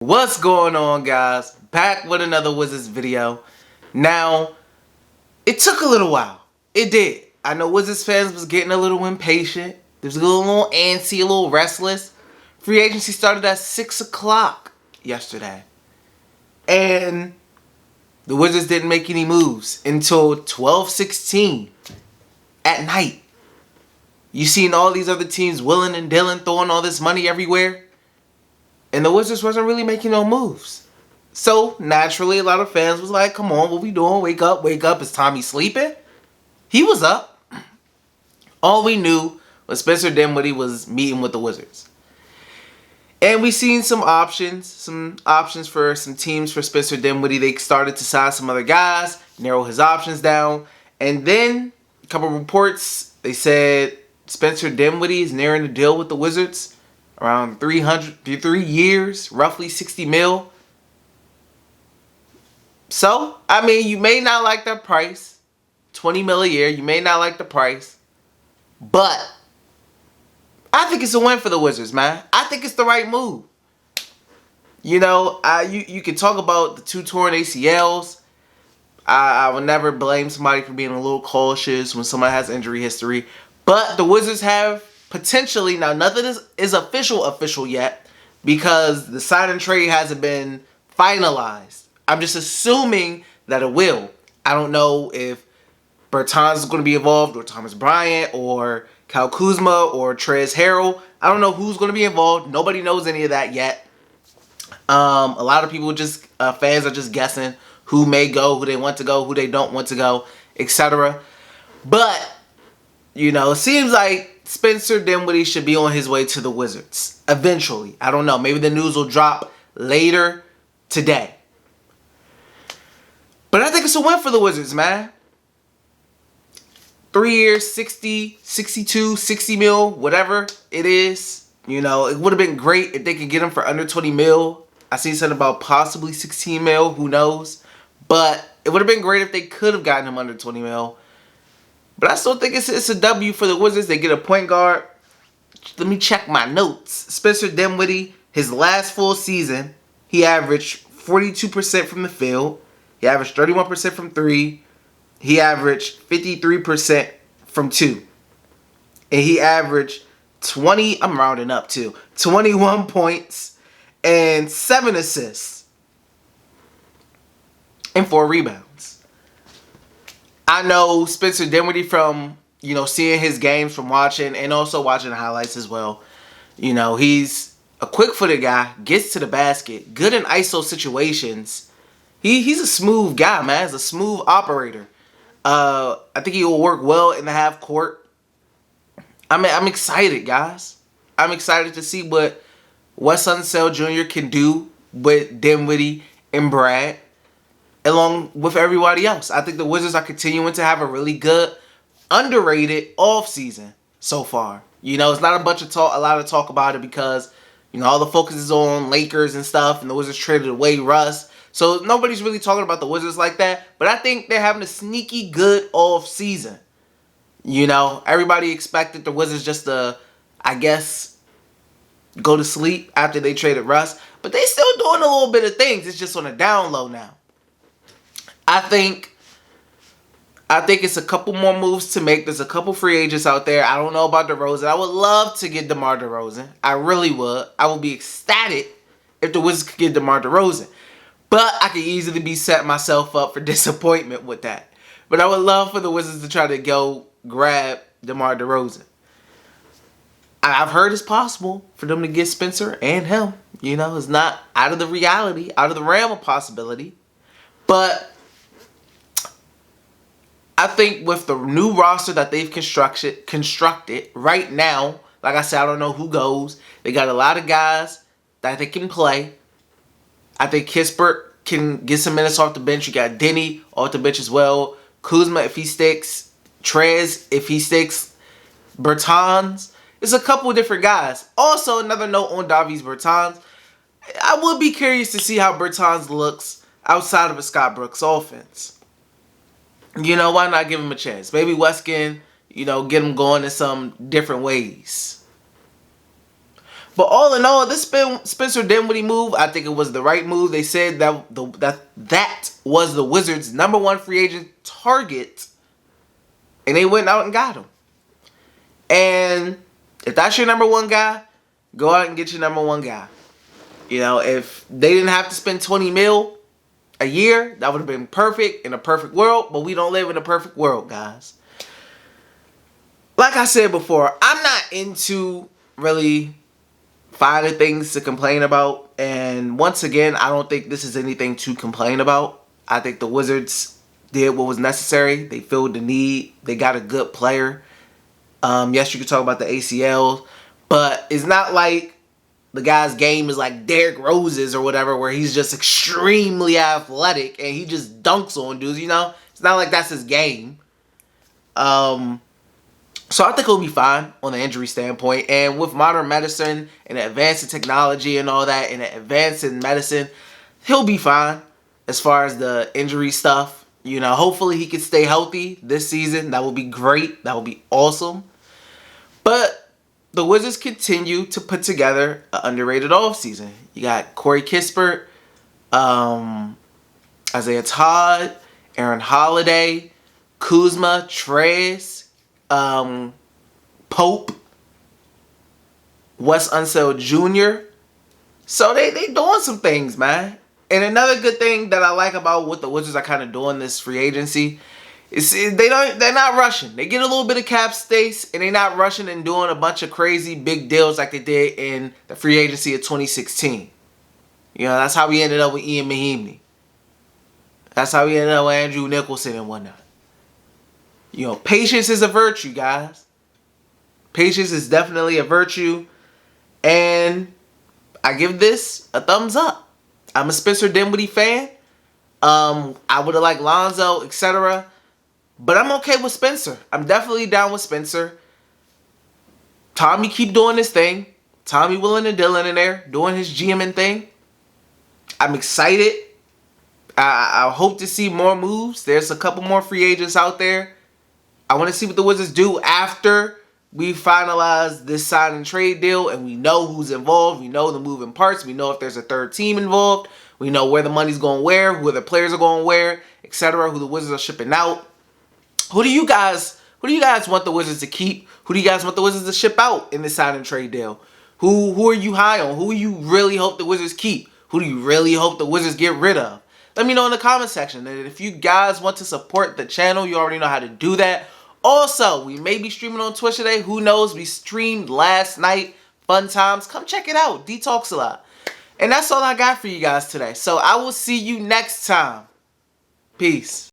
What's going on, guys? Back with another Wizards video. Now, it took a little while. It did. I know Wizards fans was getting a little impatient. They was a little antsy, a little restless. Free agency started at 6 o'clock yesterday. And the Wizards didn't make any moves until 12:16 at night. You seen all these other teams willing and dealing, throwing all this money everywhere. And the Wizards wasn't really making no moves. So, naturally, a lot of fans was like, come on, what we doing? Wake up, wake up. Is Tommy sleeping? He was up. All we knew was Spencer Dinwiddie was meeting with the Wizards. And we seen some options for some teams for Spencer Dinwiddie. They started to sign some other guys, narrow his options down. And then, a couple reports, they said Spencer Dinwiddie is nearing a deal with the Wizards. Around 3 years, roughly 60 mil. So, I mean, you may not like that price. 20 mil a year. You may not like the price. But I think it's a win for the Wizards, man. I think it's the right move. You know, you can talk about the 2 torn ACLs. I will never blame somebody for being a little cautious when somebody has injury history. But the Wizards have potentially, now nothing is official yet because the sign and trade hasn't been finalized. I'm just assuming that it will. I don't know if Bertans is going to be involved, or Thomas Bryant, or Kyle Kuzma, or Trez Harrell. I don't know who's going to be involved. Nobody knows any of that yet. A lot of people fans are just guessing who may go, who they want to go, who they don't want to go, etc. But, you know, it seems like Spencer Dinwiddie should be on his way to the Wizards eventually. I don't know. Maybe the news will drop later today. But I think it's a win for the Wizards, man. 3 years, 60, 62, 60 mil, whatever it is. You know, it would have been great if they could get him for under 20 mil. I seen something about possibly 16 mil. Who knows? But it would have been great if they could have gotten him under 20 mil. But I still think it's a W for the Wizards. They get a point guard. Let me check my notes. Spencer Dinwiddie, his last full season, he averaged 42% from the field. He averaged 31% from 3. He averaged 53% from 2. And he averaged I'm rounding up too, 21 points and 7 assists and 4 rebounds. I know Spencer Dinwiddie from, you know, seeing his games, from watching, and also watching the highlights as well. You know, he's a quick-footed guy, gets to the basket, good in ISO situations. He's a smooth guy, man. He's a smooth operator. I think he will work well in the half court. I'm excited, guys. I'm excited to see what Wes Unseld Jr. can do with Dinwiddie and Brad, along with everybody else. I think the Wizards are continuing to have a really good, underrated offseason so far. You know, it's not a lot of talk about it because, you know, all the focus is on Lakers and stuff, and the Wizards traded away Russ. So nobody's really talking about the Wizards like that. But I think they're having a sneaky good offseason. You know, everybody expected the Wizards just to, I guess, go to sleep after they traded Russ. But they still doing a little bit of things. It's just on a down low now. I think it's a couple more moves to make. There's a couple free agents out there. I don't know about DeRozan. I would love to get DeMar DeRozan. I really would. I would be ecstatic if the Wizards could get DeMar DeRozan. But I could easily be setting myself up for disappointment with that. But I would love for the Wizards to try to go grab DeMar DeRozan. I've heard it's possible for them to get Spencer and him. You know, it's not out of the realm of possibility. But I think with the new roster that they've constructed right now, like I said, I don't know who goes. They got a lot of guys that they can play. I think Kispert can get some minutes off the bench. You got Denny off the bench as well. Kuzma if he sticks. Trez if he sticks. Bertans. There's a couple of different guys. Also, another note on Davis Bertans. I would be curious to see how Bertans looks outside of a Scott Brooks offense. You know, why not give him a chance? Maybe Wes can, you know, get him going in some different ways. But all in all, this Spencer Dinwiddie move, I think it was the right move. They said that that was the Wizards' #1 free agent target, and they went out and got him. And if that's your #1 guy, go out and get your #1 guy. You know, if they didn't have to spend $20 million a year, that would have been perfect in a perfect world. But we don't live in a perfect world, guys. Like I said before, I'm not into really finding things to complain about. And once again, I don't think this is anything to complain about. I think the Wizards did what was necessary. They filled the need. They got a good player. Yes, you could talk about the ACL, but it's not like the guy's game is like Derrick Rose's or whatever, where he's just extremely athletic and he just dunks on dudes, you know? It's not like that's his game. So I think he'll be fine on the injury standpoint. And with modern medicine and advance in technology and all that, and advance in medicine, he'll be fine as far as the injury stuff. You know, hopefully he can stay healthy this season. That would be great. That would be awesome. But the Wizards continue to put together an underrated offseason. You got Corey Kispert, Isaiah Todd, Aaron Holiday, Kuzma, Trez, Pope, Wes Unseld Jr. So they doing some things, man. And another good thing that I like about what the Wizards are kind of doing this free agency is they're not rushing. They get a little bit of cap space and they're not rushing and doing a bunch of crazy big deals like they did in the free agency of 2016. You know, that's how we ended up with Ian Mahinmi. That's how we ended up with Andrew Nicholson and whatnot. You know, patience is a virtue, guys. Patience is definitely a virtue. And I give this a thumbs up. I'm a Spencer Dinwiddie fan. I would have liked Lonzo, etc. But I'm okay with Spencer. I'm definitely down with Spencer. Tommy keep doing his thing. Tommy Willen and Dylan in there doing his GMing thing. I'm excited. I hope to see more moves. There's a couple more free agents out there. I want to see what the Wizards do after we finalize this sign and trade deal and we know who's involved. We know the moving parts. We know if there's a third team involved. We know where the money's going where, who the players are going where, etc. Who the Wizards are shipping out. Who do you guys want the Wizards to keep? Who do you guys want the Wizards to ship out in this sign and trade deal? Who are you high on? Who do you really hope the Wizards keep? Who do you really hope the Wizards get rid of? Let me know in the comment section. And if you guys want to support the channel, you already know how to do that. Also, we may be streaming on Twitch today. Who knows? We streamed last night. Fun times. Come check it out. D-Talks a lot. And that's all I got for you guys today. So I will see you next time. Peace.